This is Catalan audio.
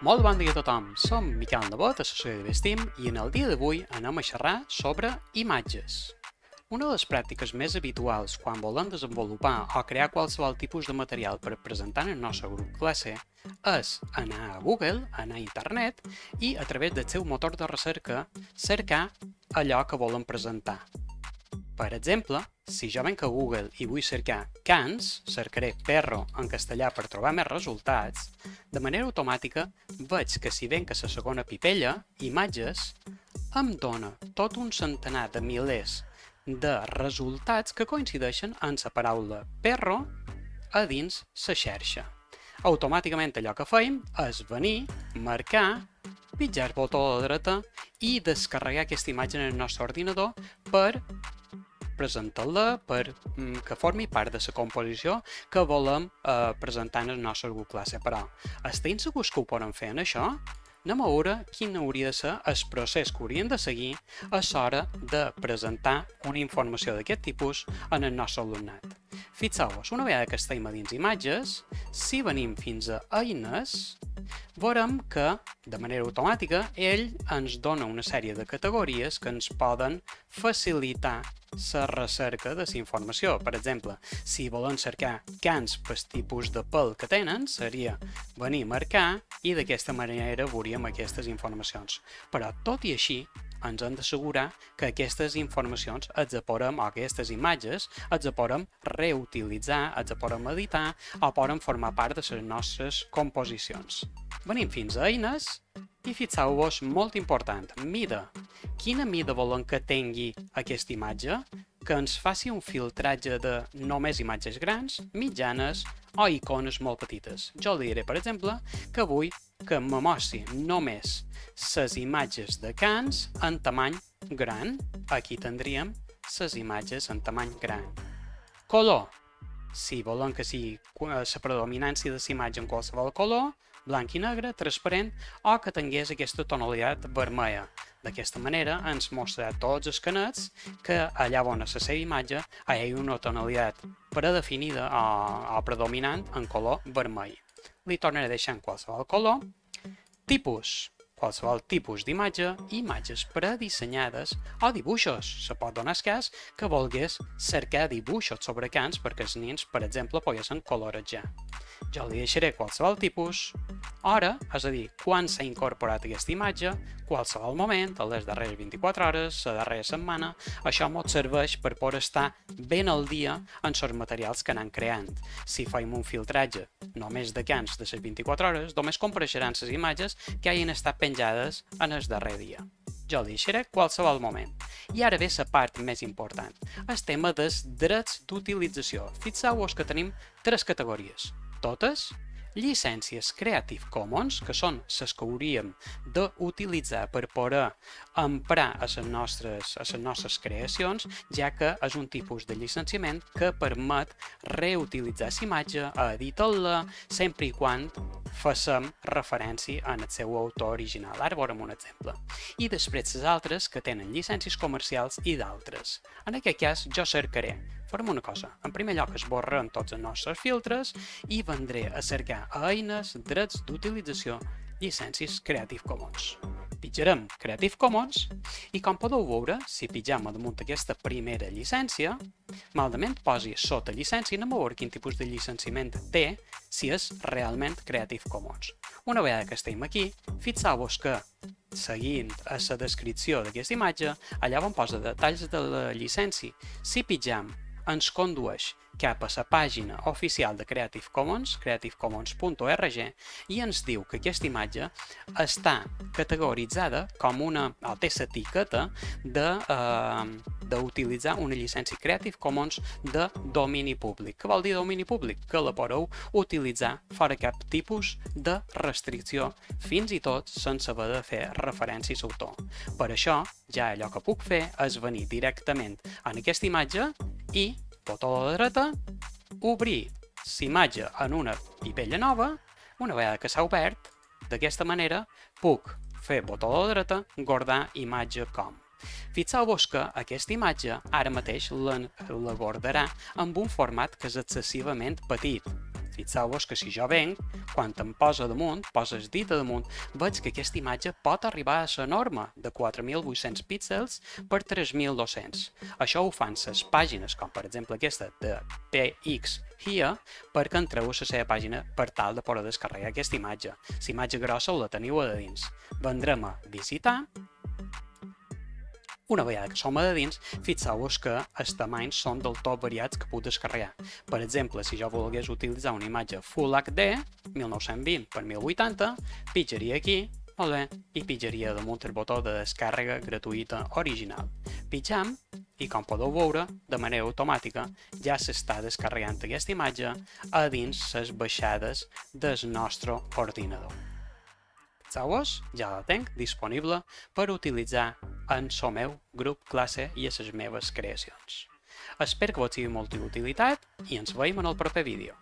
Molt bon dia a tothom, som Miquel Nebot, assessor de Vestim, i en el dia d'avui anem a xerrar sobre imatges. Una de les pràctiques més habituals quan volem desenvolupar o crear qualsevol tipus de material per presentar en el nostre grup classe és anar a Google, anar a internet i a través del seu motor de recerca cercar allò que volen presentar. Per exemple, si jo venc a Google i vull cercar cans, cercaré perro en castellà per trobar més resultats, de manera automàtica veig que si venc a la segona pipella, imatges, em dona tot un centenar de milers de resultats que coincideixen amb la paraula perro a dins la xarxa. Automàticament allò que fem és venir, marcar, pitjar el botó a la dreta i descarregar aquesta imatge en el nostre ordinador per presentar-la per que formi part de la composició que volem presentar en el nostre grup classe. Però estem segurs que ho podem fer en això? Anem a veure quin hauria de ser el procés que haurien de seguir a l'hora de presentar una informació d'aquest tipus en el nostre alumnat. Fixeu-vos, una vegada que estem a dins imatges, si venim fins a eines, veurem que, de manera automàtica, ell ens dona una sèrie de categories que ens poden facilitar la recerca de la informació. Per exemple, si volem cercar cans pel tipus de pèl que tenen, seria venir a marcar i d'aquesta manera veuríem aquestes informacions. Però, tot i així, ens hem d'assegurar que aquestes informacions els podem, o aquestes imatges, els podem reutilitzar, els podem editar o poden formar part de les nostres composicions. Venim fins a eines i fixeu-vos, molt important, mida. Quina mida volem que tingui aquesta imatge? Que ens faci un filtratge de només imatges grans, mitjanes o icones molt petites. Jo li diré, per exemple, que vull que me mostri només les imatges de cans en tamany gran. Aquí tindríem les imatges en tamany gran. Color. Si volem que sigui la predominància de la imatge en qualsevol color, blanc i negre, transparent, o que tingués aquesta tonalitat vermella. D'aquesta manera ens mostrarà tots els canets que allà on és la seva imatge hi ha una tonalitat predefinida o predominant en color vermell. Li tornaré a deixar en qualsevol color. Tipus. Qualsevol tipus d'imatge, imatges predissenyades o dibuixos. Se pot donar el cas que volgués cercar dibuixos sobre cans perquè els nens, per exemple, poguessin colorejar. Jo li deixaré qualsevol tipus, hora, és a dir, quan s'ha incorporat aquesta imatge, qualsevol moment, a les darreres 24 hores, la darrera setmana. Això ens serveix per poder estar ben al dia en els materials que anem creant. Si fem un filtratge només de cans de les 24 hores, només compareixeran les imatges que hagin estat penjades en el darrer dia. Jo li deixaré qualsevol moment. I ara ve la part més important, el tema dels drets d'utilització. Fixeu-vos que tenim tres categories. Totes llicències Creative Commons, que són les que hauríem d'utilitzar per poder emprar a les nostres creacions, ja que és un tipus de llicenciament que permet reutilitzar la imatge, editar-la, sempre i quan facem referència en el seu autor original. Ara veurem un exemple. I després les altres que tenen llicències comercials i d'altres. En aquest cas jo cercaré. Farem una cosa. En primer lloc esborrem tots els nostres filtres i vendré a cercar a eines, drets d'utilització, llicències Creative Commons. Pitjarem Creative Commons i com podeu veure, si pitjam damunt aquesta primera llicència, malament posi sota llicència, anem a veure quin tipus de llicenciament té si és realment Creative Commons. Una vegada que estem aquí, fixeu-vos que seguint a la descripció d'aquesta imatge, allà on posa detalls de la llicència. Si pitjam, ens condueix cap a la pàgina oficial de Creative Commons, creativecommons.org, i ens diu que aquesta imatge està categoritzada com o té l'etiqueta d'utilitzar una llicència Creative Commons de domini públic. Què vol dir domini públic? Que la podeu utilitzar fora cap tipus de restricció, fins i tot sense haver de fer referència a l'autor. Per això, ja allò que puc fer és venir directament en aquesta imatge i, botó a la dreta, obrir l'imatge en una pipella nova. Una vegada que s'ha obert, d'aquesta manera puc fer botó a la dreta, guardar imatge com. Fixeu-vos que aquesta imatge ara mateix la guardarà amb un format que és excessivament petit. Fixeu-vos que si jo venc, quan em posa damunt, poses dit a damunt, veig que aquesta imatge pot arribar a la norma de 4.800 píxels per 3.200. Això ho fan les pàgines, com per exemple aquesta de PX Here, perquè entreu a la seva pàgina per tal de poder descarregar aquesta imatge. La imatge grossa la teniu a dins. Vendrem a visitar. Una vegada que som a dins, fixeu-vos que els tamanys són del tot variats que puc descarregar. Per exemple, si jo volgués utilitzar una imatge Full HD, 1920 per 1080, pitjaria aquí, molt bé, i pitjaria damunt el botó de descàrrega gratuïta original. Pitjam, i com podeu veure, de manera automàtica ja s'està descarregant aquesta imatge a dins les baixades del nostre ordinador. Fixeu-vos, ja la tenc disponible per utilitzar en el meu grup classe i a les meves creacions. Espero que vos sigui molt d'utilitat i ens veiem en el proper vídeo.